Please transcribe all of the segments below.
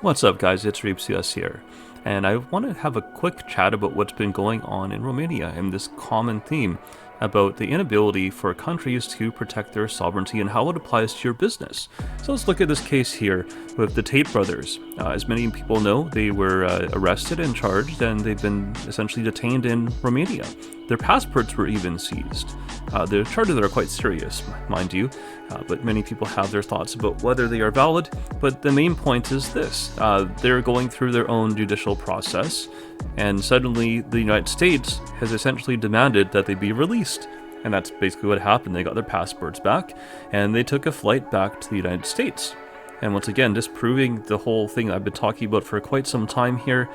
What's up, guys? It's Reepsius here, and I want to have a quick chat about what's been going on in Romania and this common theme about the inability for countries to protect their sovereignty and how it applies to your business. So let's look at this case here with the Tate Brothers. As many people know, they were arrested and charged, and they've been essentially detained in Romania. Their passports were even seized. The charges are quite serious, mind you, but many people have their thoughts about whether they are valid. But the main point is this. They're going through their own judicial process, and suddenly the United States has essentially demanded that they be released. And that's basically what happened. They got their passports back, and they took a flight back to the United States. And once again, disproving the whole thing I've been talking about for quite some time here,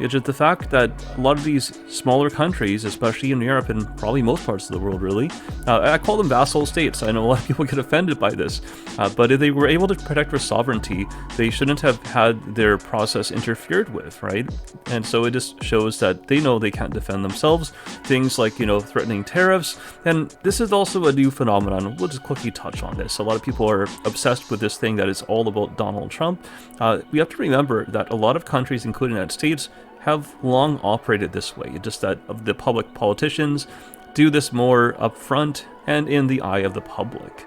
is just the fact that a lot of these smaller countries, especially in Europe and probably most parts of the world really, I call them vassal states. I know a lot of people get offended by this, but if they were able to protect their sovereignty, they shouldn't have had their process interfered with, right? And so it just shows that they know they can't defend themselves. Things like, threatening tariffs, and this is also a new phenomenon. We'll just quickly touch on this. A lot of people are obsessed with this thing that is all about Donald Trump. We have to remember that a lot of countries, including the United States, have long operated this way. It's just that the public politicians do this more upfront and in the eye of the public.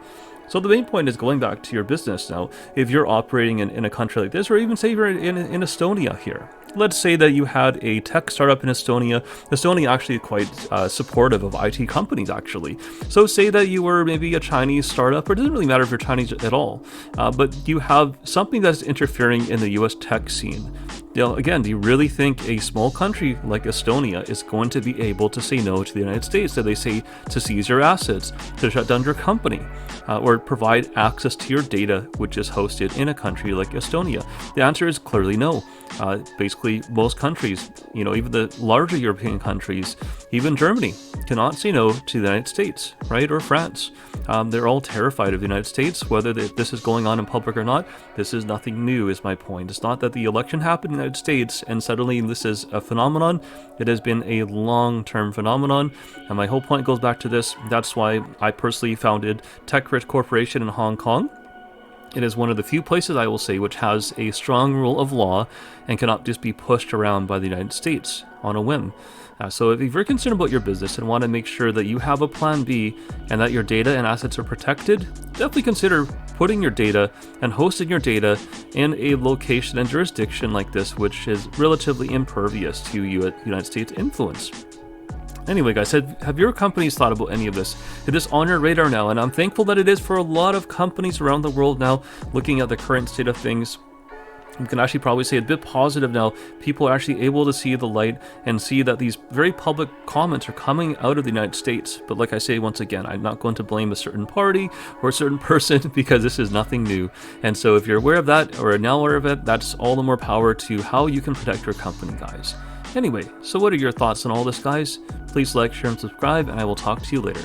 So the main point is going back to your business now. If you're operating in a country like this, or even say you're in Estonia here. Let's say that you had a tech startup in Estonia. Estonia actually quite supportive of IT companies, actually. So say that you were maybe a Chinese startup, or it doesn't really matter if you're Chinese at all, but you have something that's interfering in the US tech scene. Again, do you really think a small country like Estonia is going to be able to say no to the United States? Do they say to seize your assets, to shut down your company, or provide access to your data, which is hosted in a country like Estonia? The answer is clearly no. Basically, most countries, even the larger European countries, even Germany, cannot say no to the United States, right? Or France. They're all terrified of the United States, whether this is going on in public or not. This is nothing new, is my point. It's not that the election happened in the United States and suddenly this is a phenomenon. It has been a long-term phenomenon, and my whole point goes back to this. That's why I personally founded TechRich Corporation in Hong Kong. It is one of the few places, I will say, which has a strong rule of law and cannot just be pushed around by the United States on a whim. So if you're concerned about your business and want to make sure that you have a plan B and that your data and assets are protected, definitely consider putting your data and hosting your data in a location and jurisdiction like this, which is relatively impervious to United States influence. Anyway, guys, have your companies thought about any of this? Is this on your radar now? And I'm thankful that it is for a lot of companies around the world now. Looking at the current state of things, you can actually probably say a bit positive now. People are actually able to see the light and see that these very public comments are coming out of the United States. But like I say, once again, I'm not going to blame a certain party or a certain person because this is nothing new. And so if you're aware of that or are now aware of it, that's all the more power to how you can protect your company, guys. Anyway, so what are your thoughts on all this, guys? Please like, share, and subscribe, and I will talk to you later.